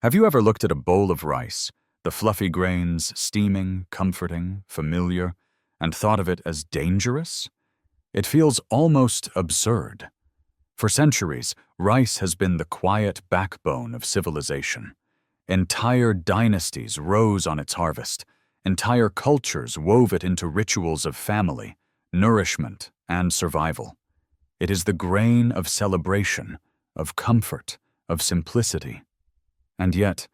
Have you ever looked at a bowl of rice, the fluffy grains steaming, comforting, familiar, and thought of it as dangerous? It feels almost absurd. For centuries, rice has been the quiet backbone of civilization. Entire dynasties rose on its harvest. Entire cultures wove it into rituals of family, nourishment, and survival. It is the grain of celebration, of comfort, of simplicity. And yet,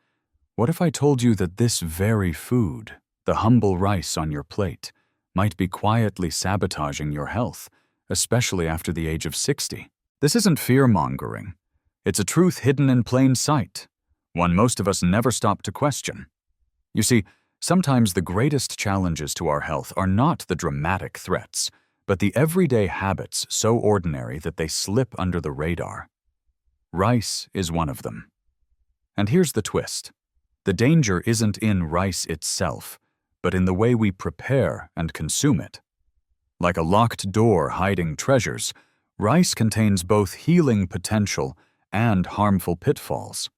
what if I told you that this very food, the humble rice on your plate, might be quietly sabotaging your health, especially after the age of 60? This isn't fear-mongering. It's a truth hidden in plain sight, one most of us never stop to question. You see, sometimes the greatest challenges to our health are not the dramatic threats, but the everyday habits so ordinary that they slip under the radar. Rice is one of them. And here's the twist. The danger isn't in rice itself, but in the way we prepare and consume it. Like a locked door hiding treasures, rice contains both healing potential and harmful pitfalls.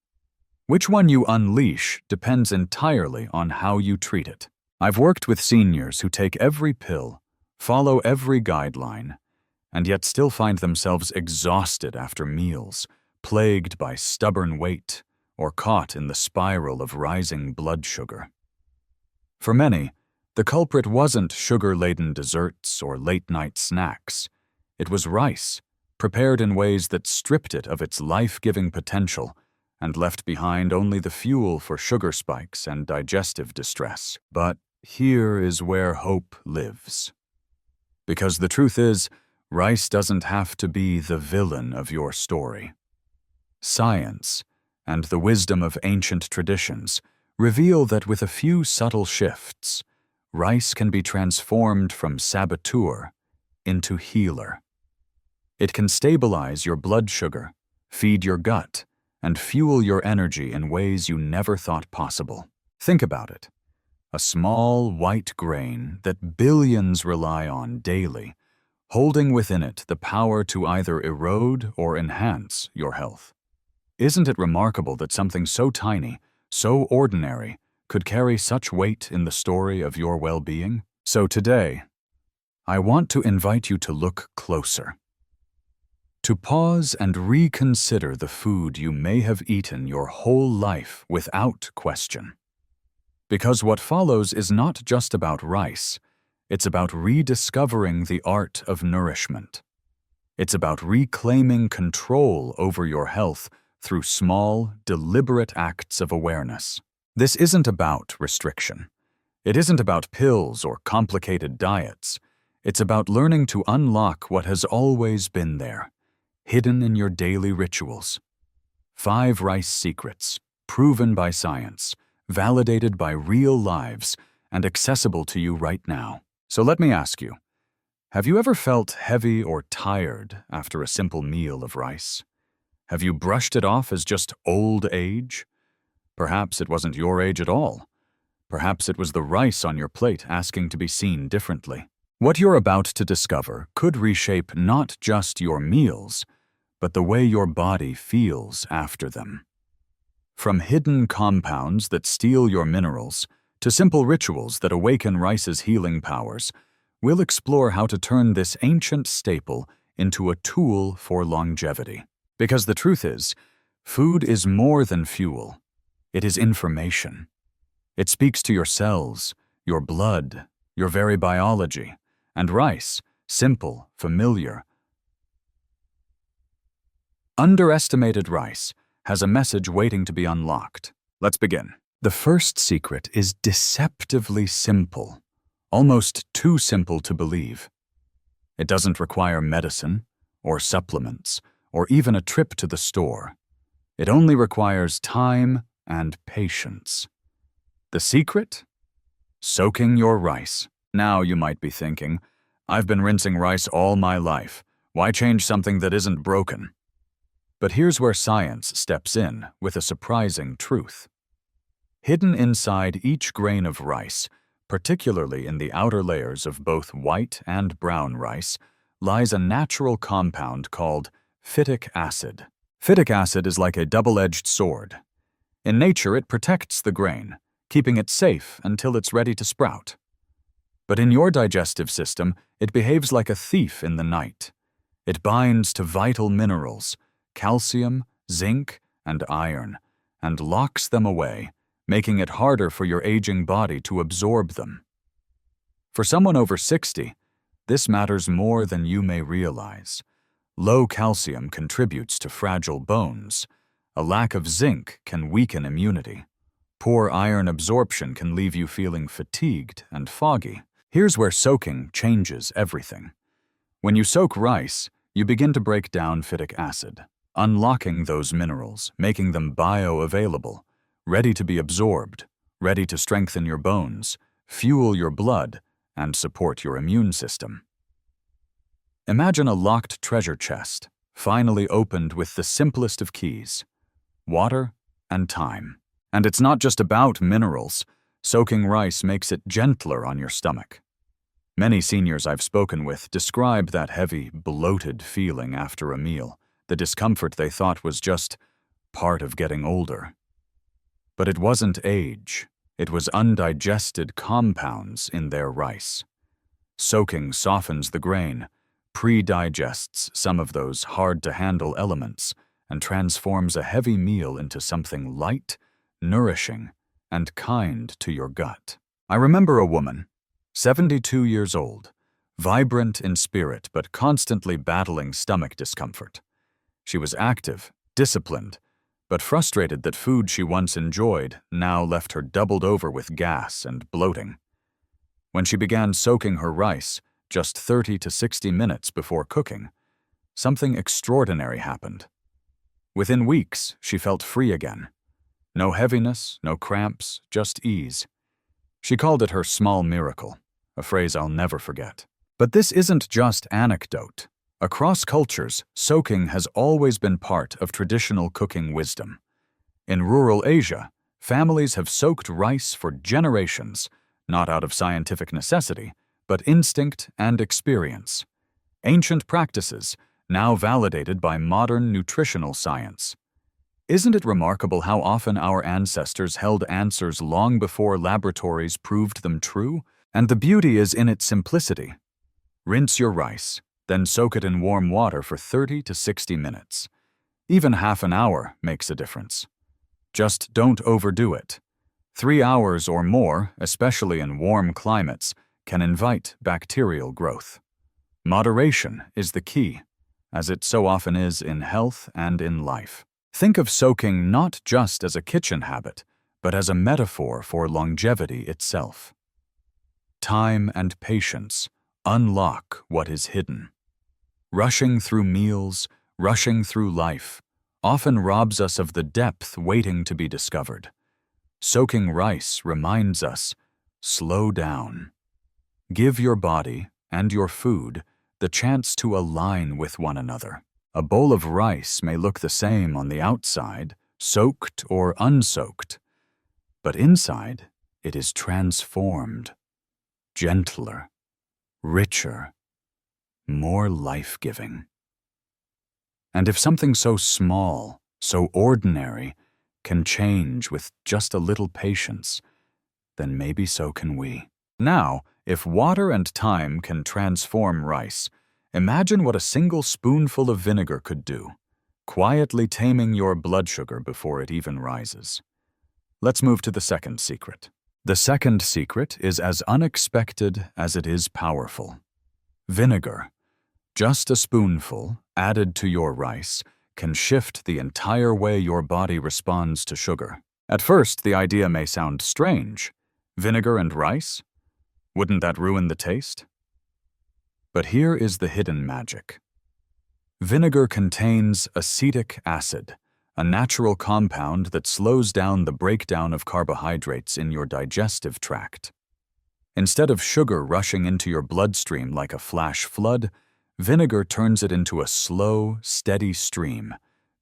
Which one you unleash depends entirely on how you treat it. I've worked with seniors who take every pill, follow every guideline, and yet still find themselves exhausted after meals, plagued by stubborn weight, or caught in the spiral of rising blood sugar. For many, the culprit wasn't sugar-laden desserts or late-night snacks. It was rice, prepared in ways that stripped it of its life-giving potential and left behind only the fuel for sugar spikes and digestive distress. But here is where hope lives. Because the truth is, rice doesn't have to be the villain of your story. Science, and the wisdom of ancient traditions, reveal that with a few subtle shifts, rice can be transformed from saboteur into healer. It can stabilize your blood sugar, feed your gut, and fuel your energy in ways you never thought possible. Think about it. A small, white grain that billions rely on daily, holding within it the power to either erode or enhance your health. Isn't it remarkable that something so tiny, so ordinary, could carry such weight in the story of your well-being? So today, I want to invite you to look closer. To pause and reconsider the food you may have eaten your whole life without question. Because what follows is not just about rice, it's about rediscovering the art of nourishment. It's about reclaiming control over your health through small, deliberate acts of awareness. This isn't about restriction. It isn't about pills or complicated diets. It's about learning to unlock what has always been there, hidden in your daily rituals. 5 rice secrets, proven by science, validated by real lives, and accessible to you right now. So let me ask you, have you ever felt heavy or tired after a simple meal of rice? Have you brushed it off as just old age? Perhaps it wasn't your age at all. Perhaps it was the rice on your plate asking to be seen differently. What you're about to discover could reshape not just your meals, but the way your body feels after them. From hidden compounds that steal your minerals to simple rituals that awaken rice's healing powers, we'll explore how to turn this ancient staple into a tool for longevity. Because the truth is, food is more than fuel. It is information. It speaks to your cells, your blood, your very biology. And rice, simple, familiar, underestimated rice, has a message waiting to be unlocked. Let's begin. The first secret is deceptively simple, almost too simple to believe. It doesn't require medicine, or supplements, or even a trip to the store. It only requires time and patience. The secret? Soaking your rice. Now you might be thinking, I've been rinsing rice all my life. Why change something that isn't broken? But here's where science steps in with a surprising truth. Hidden inside each grain of rice, particularly in the outer layers of both white and brown rice, lies a natural compound called phytic acid. Phytic acid is like a double-edged sword. In nature, it protects the grain, keeping it safe until it's ready to sprout. But in your digestive system, it behaves like a thief in the night. It binds to vital minerals, calcium, zinc, and iron, and locks them away, making it harder for your aging body to absorb them. For someone over 60, this matters more than you may realize. Low calcium contributes to fragile bones. A lack of zinc can weaken immunity. Poor iron absorption can leave you feeling fatigued and foggy. Here's where soaking changes everything. When you soak rice, you begin to break down phytic acid, unlocking those minerals, making them bioavailable, ready to be absorbed, ready to strengthen your bones, fuel your blood, and support your immune system. Imagine a locked treasure chest, finally opened with the simplest of keys: water and time. And it's not just about minerals. Soaking rice makes it gentler on your stomach. Many seniors I've spoken with describe that heavy, bloated feeling after a meal, the discomfort they thought was just part of getting older. But it wasn't age. It was undigested compounds in their rice. Soaking softens the grain, pre-digests some of those hard-to-handle elements, and transforms a heavy meal into something light, nourishing, and kind to your gut. I remember a woman, 72 years old, vibrant in spirit but constantly battling stomach discomfort. She was active, disciplined, but frustrated that food she once enjoyed now left her doubled over with gas and bloating. When she began soaking her rice, just 30 to 60 minutes before cooking, something extraordinary happened. Within weeks, she felt free again. No heaviness, no cramps, just ease. She called it her small miracle, a phrase I'll never forget. But this isn't just anecdote. Across cultures, soaking has always been part of traditional cooking wisdom. In rural Asia, families have soaked rice for generations, not out of scientific necessity, but instinct and experience. Ancient practices, now validated by modern nutritional science. Isn't it remarkable how often our ancestors held answers long before laboratories proved them true? And the beauty is in its simplicity. Rinse your rice, then soak it in warm water for 30 to 60 minutes. Even half an hour makes a difference. Just don't overdo it. 3 hours or more, especially in warm climates, can invite bacterial growth. Moderation is the key, as it so often is in health and in life. Think of soaking not just as a kitchen habit, but as a metaphor for longevity itself. Time and patience unlock what is hidden. Rushing through meals, rushing through life, often robs us of the depth waiting to be discovered. Soaking rice reminds us, slow down. Give your body and your food the chance to align with one another. A bowl of rice may look the same on the outside, soaked or unsoaked, but inside it is transformed, gentler, richer, more life-giving. And if something so small, so ordinary, can change with just a little patience, then maybe so can we. Now, if water and time can transform rice, imagine what a single spoonful of vinegar could do, quietly taming your blood sugar before it even rises. Let's move to the second secret. The second secret is as unexpected as it is powerful. Vinegar. Just a spoonful, added to your rice, can shift the entire way your body responds to sugar. At first, the idea may sound strange. Vinegar and rice? Wouldn't that ruin the taste? But here is the hidden magic. Vinegar contains acetic acid, a natural compound that slows down the breakdown of carbohydrates in your digestive tract. Instead of sugar rushing into your bloodstream like a flash flood, vinegar turns it into a slow, steady stream,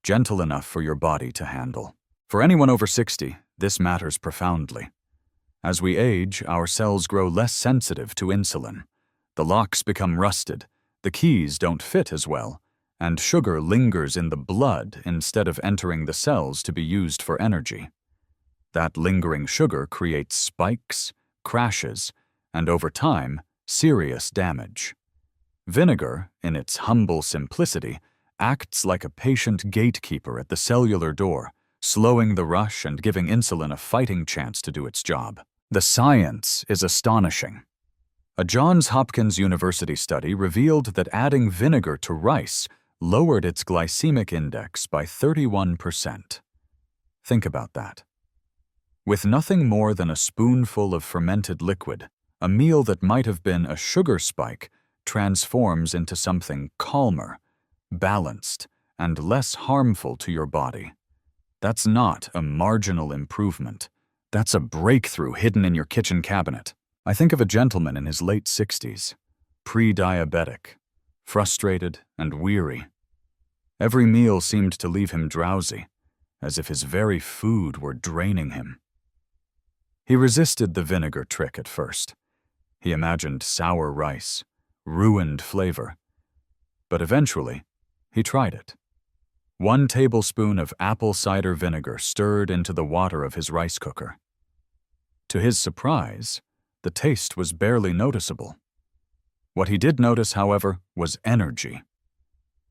gentle enough for your body to handle. For anyone over 60, this matters profoundly. As we age, our cells grow less sensitive to insulin. The locks become rusted, the keys don't fit as well, and sugar lingers in the blood instead of entering the cells to be used for energy. That lingering sugar creates spikes, crashes, and over time, serious damage. Vinegar, in its humble simplicity, acts like a patient gatekeeper at the cellular door, slowing the rush and giving insulin a fighting chance to do its job. The science is astonishing. A Johns Hopkins University study revealed that adding vinegar to rice lowered its glycemic index by 31%. Think about that. With nothing more than a spoonful of fermented liquid, a meal that might have been a sugar spike transforms into something calmer, balanced, and less harmful to your body. That's not a marginal improvement. That's a breakthrough hidden in your kitchen cabinet. I think of a gentleman in his late 60s, pre-diabetic, frustrated and weary. Every meal seemed to leave him drowsy, as if his very food were draining him. He resisted the vinegar trick at first. He imagined sour rice, ruined flavor. But eventually, he tried it. 1 tablespoon of apple cider vinegar stirred into the water of his rice cooker. To his surprise, the taste was barely noticeable. What he did notice, however, was energy.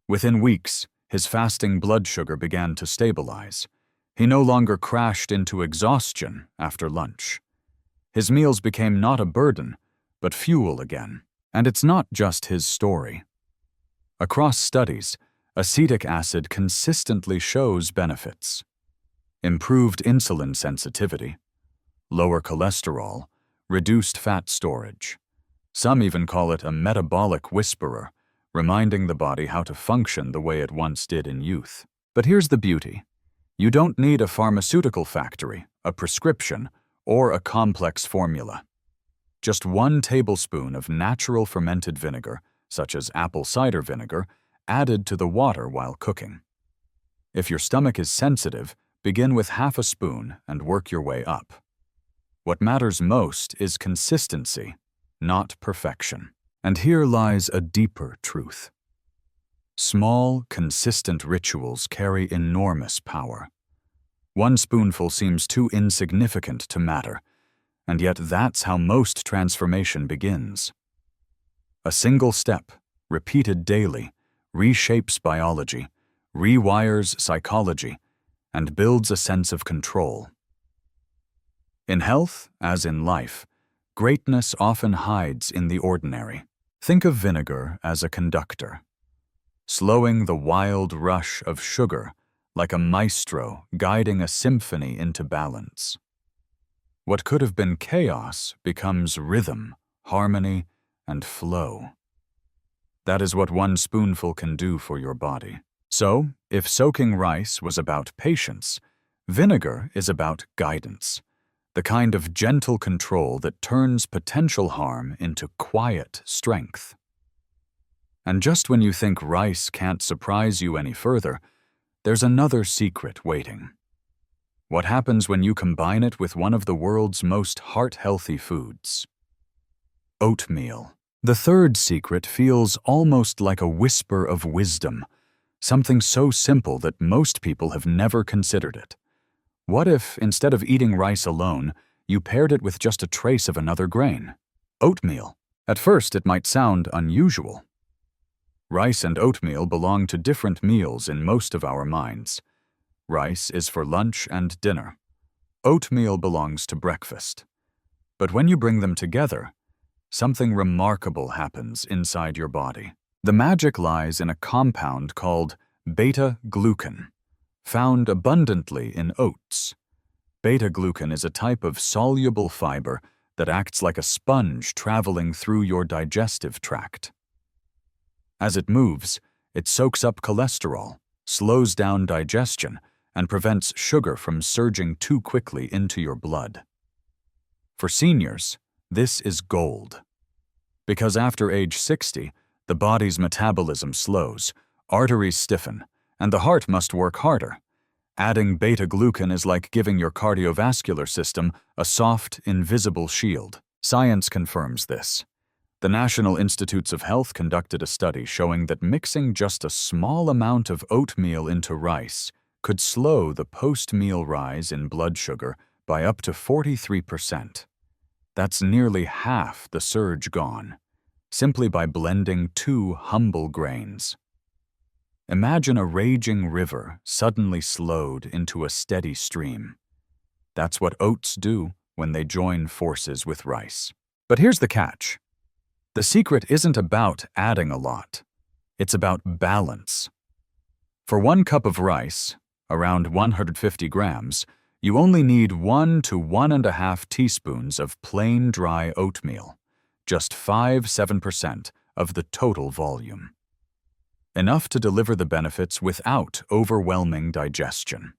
Within weeks, his fasting blood sugar began to stabilize. He no longer crashed into exhaustion after lunch. His meals became not a burden, but fuel again. And it's not just his story. Across studies, acetic acid consistently shows benefits. Improved insulin sensitivity, lower cholesterol, reduced fat storage. Some even call it a metabolic whisperer, reminding the body how to function the way it once did in youth. But here's the beauty. You don't need a pharmaceutical factory, a prescription, or a complex formula. Just 1 tablespoon of natural fermented vinegar, such as apple cider vinegar, added to the water while cooking. If your stomach is sensitive, begin with half a spoon and work your way up. What matters most is consistency, not perfection. And here lies a deeper truth. Small, consistent rituals carry enormous power. 1 spoonful seems too insignificant to matter, and yet that's how most transformation begins. A single step, repeated daily, reshapes biology, rewires psychology, and builds a sense of control. In health, as in life, greatness often hides in the ordinary. Think of vinegar as a conductor, slowing the wild rush of sugar like a maestro guiding a symphony into balance. What could have been chaos becomes rhythm, harmony, and flow. That is what 1 spoonful can do for your body. So, if soaking rice was about patience, vinegar is about guidance, the kind of gentle control that turns potential harm into quiet strength. And just when you think rice can't surprise you any further, there's another secret waiting. What happens when you combine it with one of the world's most heart-healthy foods? Oatmeal. The third secret feels almost like a whisper of wisdom, something so simple that most people have never considered it. What if, instead of eating rice alone, you paired it with just a trace of another grain? Oatmeal. At first, it might sound unusual. Rice and oatmeal belong to different meals in most of our minds. Rice is for lunch and dinner. Oatmeal belongs to breakfast. But when you bring them together, something remarkable happens inside your body. The magic lies in a compound called beta-glucan, found abundantly in oats. Beta-glucan is a type of soluble fiber that acts like a sponge traveling through your digestive tract. As it moves, it soaks up cholesterol, slows down digestion, and prevents sugar from surging too quickly into your blood. For seniors, this is gold. Because after age 60, the body's metabolism slows, arteries stiffen, and the heart must work harder. Adding beta-glucan is like giving your cardiovascular system a soft, invisible shield. Science confirms this. The National Institutes of Health conducted a study showing that mixing just a small amount of oatmeal into rice could slow the post-meal rise in blood sugar by up to 43%. That's nearly half the surge gone, simply by blending two humble grains. Imagine a raging river suddenly slowed into a steady stream. That's what oats do when they join forces with rice. But here's the catch. The secret isn't about adding a lot. It's about balance. For 1 cup of rice, around 150 grams, you only need 1 to 1.5 teaspoons of plain dry oatmeal, just 5–7% of the total volume. Enough to deliver the benefits without overwhelming digestion.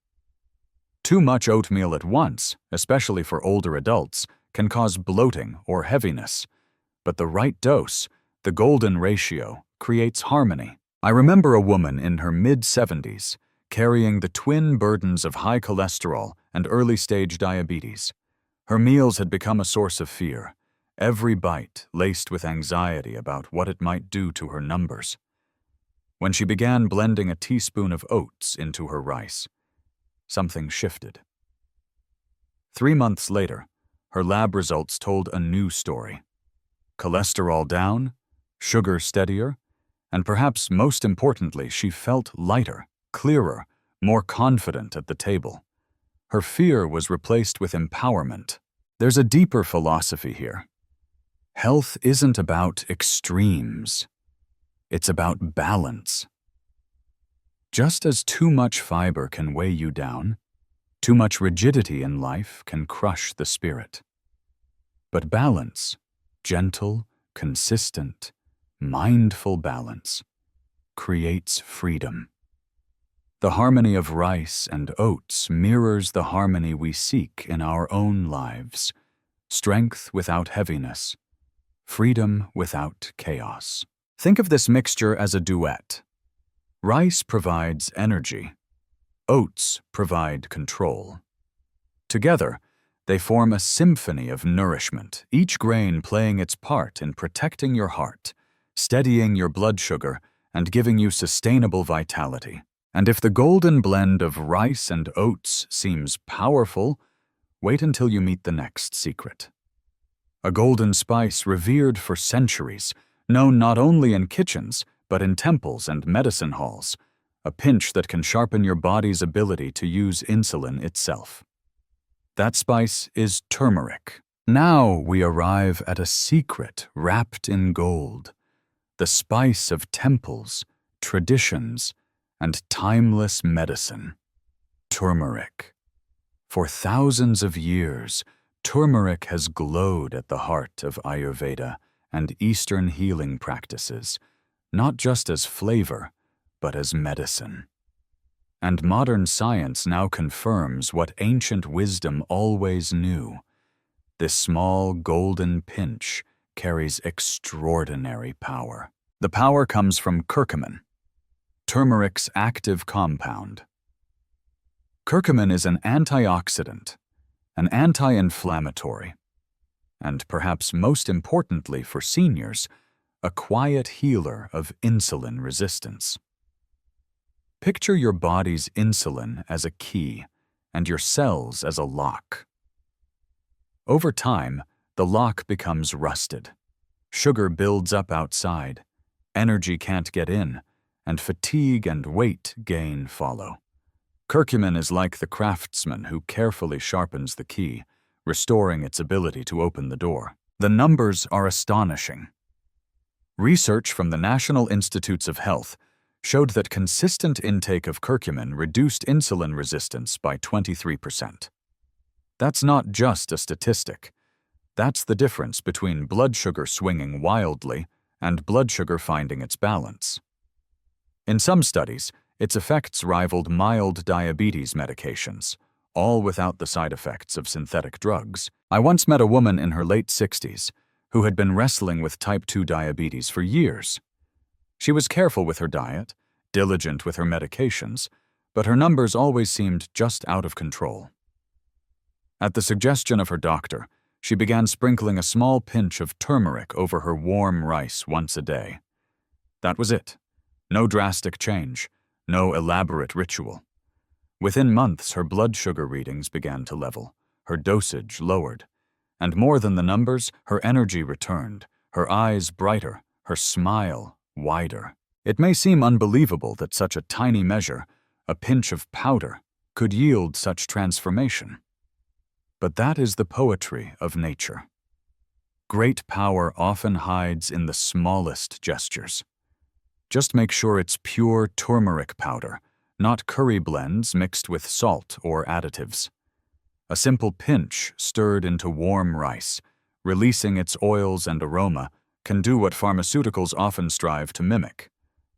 Too much oatmeal at once, especially for older adults, can cause bloating or heaviness, but the right dose, the golden ratio, creates harmony. I remember a woman in her mid-70s carrying the twin burdens of high cholesterol and early-stage diabetes. Her meals had become a source of fear, every bite laced with anxiety about what it might do to her numbers. When she began blending a teaspoon of oats into her rice, something shifted. 3 months later, her lab results told a new story. Cholesterol down, sugar steadier, and perhaps most importantly, she felt lighter, clearer, more confident at the table. Her fear was replaced with empowerment. There's a deeper philosophy here. Health isn't about extremes. It's about balance. Just as too much fiber can weigh you down, too much rigidity in life can crush the spirit. But balance, gentle, consistent, mindful balance, creates freedom. The harmony of rice and oats mirrors the harmony we seek in our own lives: strength without heaviness, freedom without chaos. Think of this mixture as a duet. Rice provides energy. Oats provide control. Together, they form a symphony of nourishment, each grain playing its part in protecting your heart, steadying your blood sugar, and giving you sustainable vitality. And if the golden blend of rice and oats seems powerful, wait until you meet the next secret. A golden spice revered for centuries, known not only in kitchens, but in temples and medicine halls, a pinch that can sharpen your body's ability to use insulin itself. That spice is turmeric. Now we arrive at a secret wrapped in gold, the spice of temples, traditions, and timeless medicine. Turmeric. For thousands of years, turmeric has glowed at the heart of Ayurveda and Eastern healing practices, not just as flavor, but as medicine. And modern science now confirms what ancient wisdom always knew. This small golden pinch carries extraordinary power. The power comes from curcumin, turmeric's active compound. Curcumin is an antioxidant, an anti-inflammatory, and perhaps most importantly for seniors, a quiet healer of insulin resistance. Picture your body's insulin as a key and your cells as a lock. Over time, the lock becomes rusted. Sugar builds up outside, energy can't get in, and fatigue and weight gain follow. Curcumin is like the craftsman who carefully sharpens the key, restoring its ability to open the door. The numbers are astonishing. Research from the National Institutes of Health showed that consistent intake of curcumin reduced insulin resistance by 23%. That's not just a statistic. That's the difference between blood sugar swinging wildly and blood sugar finding its balance. In some studies, its effects rivaled mild diabetes medications, all without the side effects of synthetic drugs. I once met a woman in her late 60s who had been wrestling with type 2 diabetes for years. She was careful with her diet, diligent with her medications, but her numbers always seemed just out of control. At the suggestion of her doctor, she began sprinkling a small pinch of turmeric over her warm rice once a day. That was it. No drastic change, no elaborate ritual. Within months, her blood sugar readings began to level, her dosage lowered. And more than the numbers, her energy returned, her eyes brighter, her smile wider. It may seem unbelievable that such a tiny measure, a pinch of powder, could yield such transformation. But that is the poetry of nature. Great power often hides in the smallest gestures. Just make sure it's pure turmeric powder, not curry blends mixed with salt or additives. A simple pinch stirred into warm rice, releasing its oils and aroma, can do what pharmaceuticals often strive to mimic: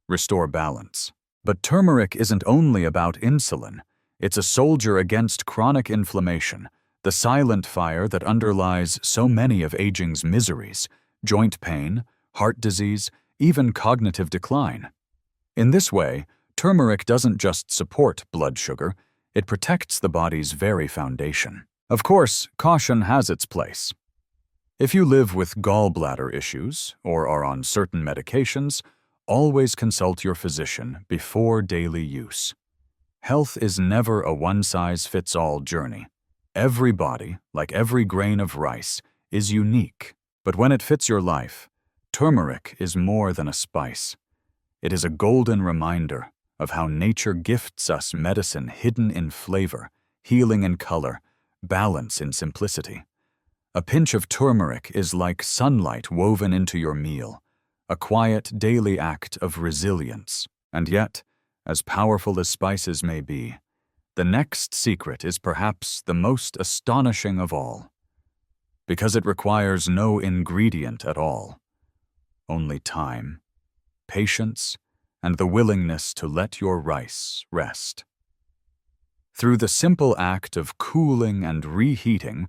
restore balance. But turmeric isn't only about insulin. It's a soldier against chronic inflammation, the silent fire that underlies so many of aging's miseries: joint pain, heart disease, even cognitive decline. In this way, turmeric doesn't just support blood sugar, it protects the body's very foundation. Of course, caution has its place. If you live with gallbladder issues or are on certain medications, always consult your physician before daily use. Health is never a one-size-fits-all journey. Every body, like every grain of rice, is unique, but when it fits your life, turmeric is more than a spice. It is a golden reminder of how nature gifts us medicine hidden in flavor, healing in color, balance in simplicity. A pinch of turmeric is like sunlight woven into your meal, a quiet daily act of resilience. And yet, as powerful as spices may be, the next secret is perhaps the most astonishing of all, because it requires no ingredient at all, only time, patience, and the willingness to let your rice rest. Through the simple act of cooling and reheating,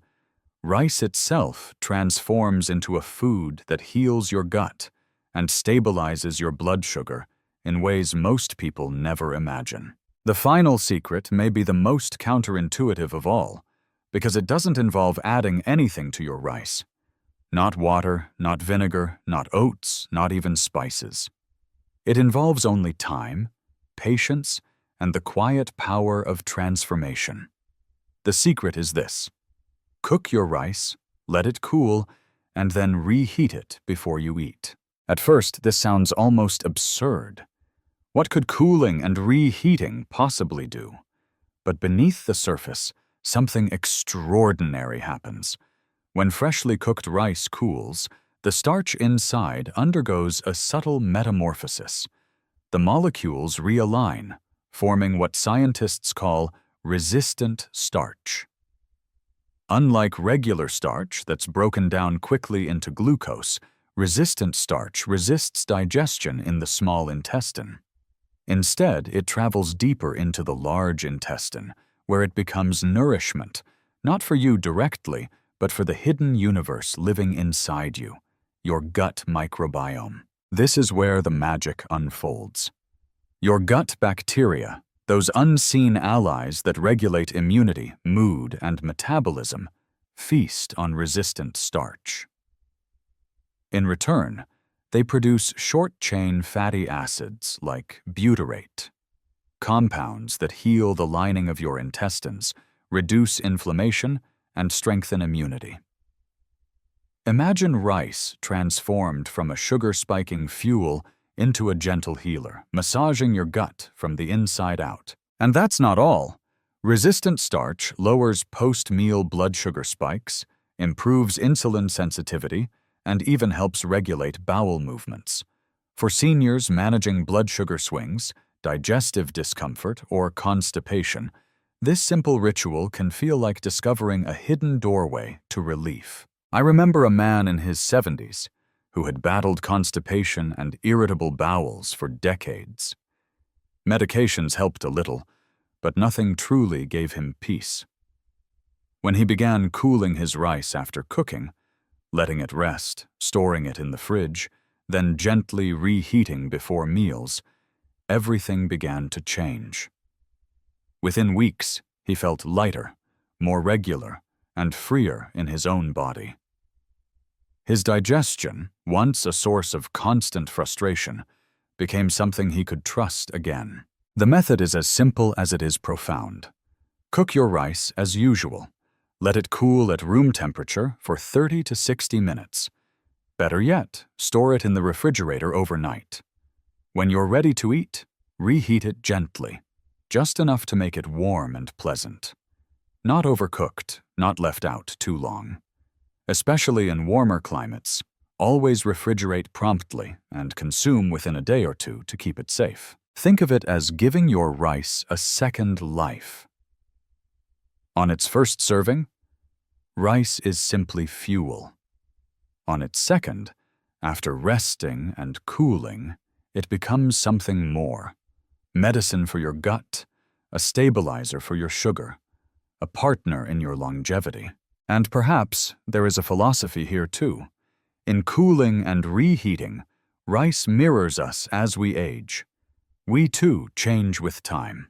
rice itself transforms into a food that heals your gut and stabilizes your blood sugar in ways most people never imagine. The final secret may be the most counterintuitive of all, because it doesn't involve adding anything to your rice. Not water, not vinegar, not oats, not even spices. It involves only time, patience, and the quiet power of transformation. The secret is this: cook your rice, let it cool, and then reheat it before you eat. At first, this sounds almost absurd. What could cooling and reheating possibly do? But beneath the surface, something extraordinary happens. When freshly cooked rice cools, the starch inside undergoes a subtle metamorphosis. The molecules realign, forming what scientists call resistant starch. Unlike regular starch that's broken down quickly into glucose, resistant starch resists digestion in the small intestine. Instead, it travels deeper into the large intestine, where it becomes nourishment, not for you directly, but for the hidden universe living inside you, your gut microbiome. This is where the magic unfolds. Your gut bacteria, those unseen allies that regulate immunity, mood, and metabolism, feast on resistant starch. In return, they produce short-chain fatty acids like butyrate, compounds that heal the lining of your intestines, reduce inflammation, and strengthen immunity. Imagine rice transformed from a sugar-spiking fuel into a gentle healer, massaging your gut from the inside out. And that's not all. Resistant starch lowers post-meal blood sugar spikes, improves insulin sensitivity, and even helps regulate bowel movements. For seniors managing blood sugar swings, digestive discomfort, or constipation, this simple ritual can feel like discovering a hidden doorway to relief. I remember a man in his 70s who had battled constipation and irritable bowels for decades. Medications helped a little, but nothing truly gave him peace. When he began cooling his rice after cooking, letting it rest, storing it in the fridge, then gently reheating before meals, everything began to change. Within weeks, he felt lighter, more regular, and freer in his own body. His digestion, once a source of constant frustration, became something he could trust again. The method is as simple as it is profound. Cook your rice as usual. Let it cool at room temperature for 30 to 60 minutes. Better yet, store it in the refrigerator overnight. When you're ready to eat, reheat it gently, just enough to make it warm and pleasant. Not overcooked, not left out too long. Especially in warmer climates, always refrigerate promptly and consume within a day or two to keep it safe. Think of it as giving your rice a second life. On its first serving, rice is simply fuel. On its second, after resting and cooling, it becomes something more. Medicine for your gut, a stabilizer for your sugar, a partner in your longevity. And perhaps there is a philosophy here too. In cooling and reheating, rice mirrors us as we age. We too change with time.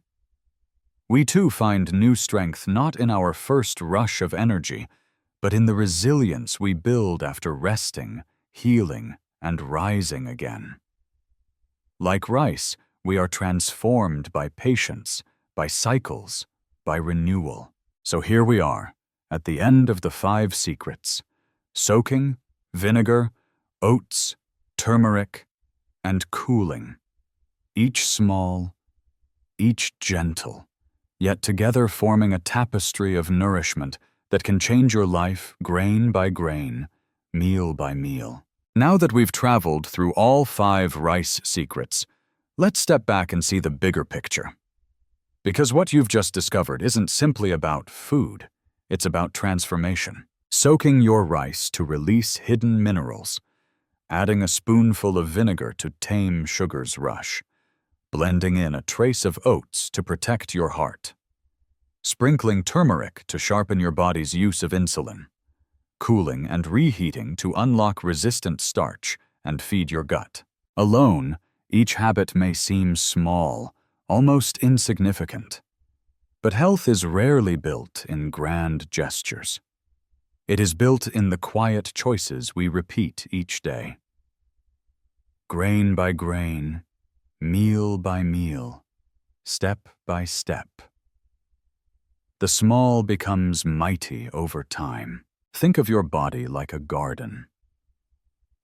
We too find new strength not in our first rush of energy, but in the resilience we build after resting, healing, and rising again. Like rice, we are transformed by patience, by cycles, by renewal. So here we are, at the end of the 5 secrets: soaking, vinegar, oats, turmeric, and cooling. Each small, each gentle, yet together forming a tapestry of nourishment that can change your life grain by grain, meal by meal. Now that we've traveled through all 5 rice secrets, let's step back and see the bigger picture. Because what you've just discovered isn't simply about food, it's about transformation. Soaking your rice to release hidden minerals, adding a spoonful of vinegar to tame sugar's rush, blending in a trace of oats to protect your heart, sprinkling turmeric to sharpen your body's use of insulin, cooling and reheating to unlock resistant starch and feed your gut. Alone, each habit may seem small, almost insignificant. But health is rarely built in grand gestures. It is built in the quiet choices we repeat each day. Grain by grain, meal by meal, step by step. The small becomes mighty over time. Think of your body like a garden.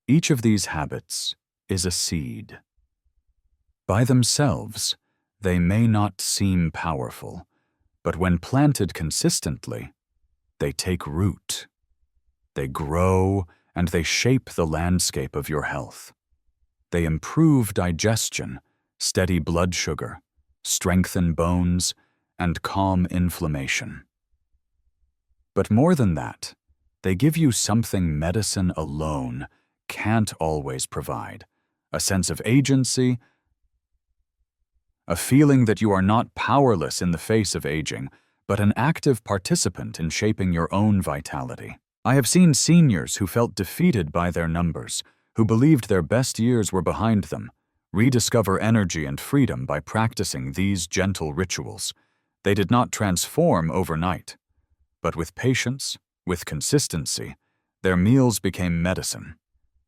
Each of these habits is a seed. By themselves, they may not seem powerful, but when planted consistently, they take root. They grow and they shape the landscape of your health. They improve digestion, steady blood sugar, strengthen bones, and calm inflammation. But more than that, they give you something medicine alone can't always provide: a sense of agency, a feeling that you are not powerless in the face of aging, but an active participant in shaping your own vitality. I have seen seniors who felt defeated by their numbers, who believed their best years were behind them, rediscover energy and freedom by practicing these gentle rituals. They did not transform overnight, but with patience, with consistency, their meals became medicine,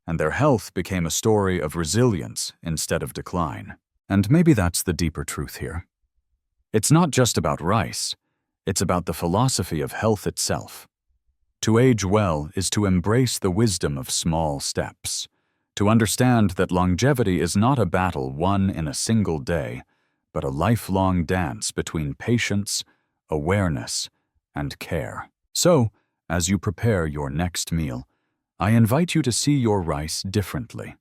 and their health became a story of resilience instead of decline. And maybe that's the deeper truth here. It's not just about rice, it's about the philosophy of health itself. To age well is to embrace the wisdom of small steps, to understand that longevity is not a battle won in a single day, but a lifelong dance between patience, awareness, and care. So, as you prepare your next meal, I invite you to see your rice differently,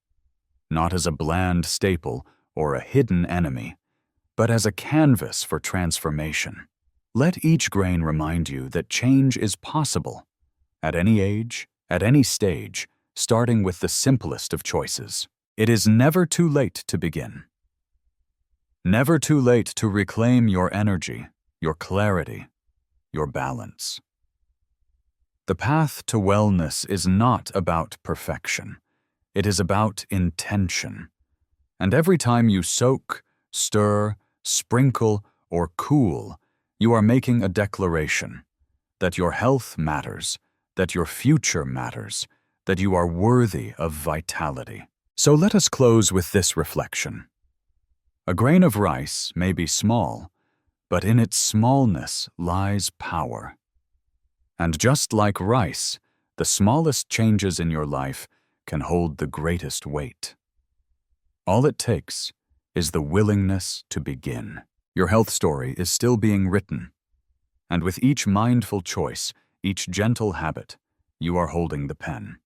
not as a bland staple or a hidden enemy, but as a canvas for transformation. Let each grain remind you that change is possible, at any age, at any stage, starting with the simplest of choices. It is never too late to begin. Never too late to reclaim your energy, your clarity, your balance. The path to wellness is not about perfection. It is about intention. And every time you soak, stir, sprinkle, or cool, you are making a declaration that your health matters, that your future matters, that you are worthy of vitality. So let us close with this reflection. A grain of rice may be small, but in its smallness lies power. And just like rice, the smallest changes in your life can hold the greatest weight. All it takes is the willingness to begin. Your health story is still being written, and with each mindful choice, each gentle habit, you are holding the pen.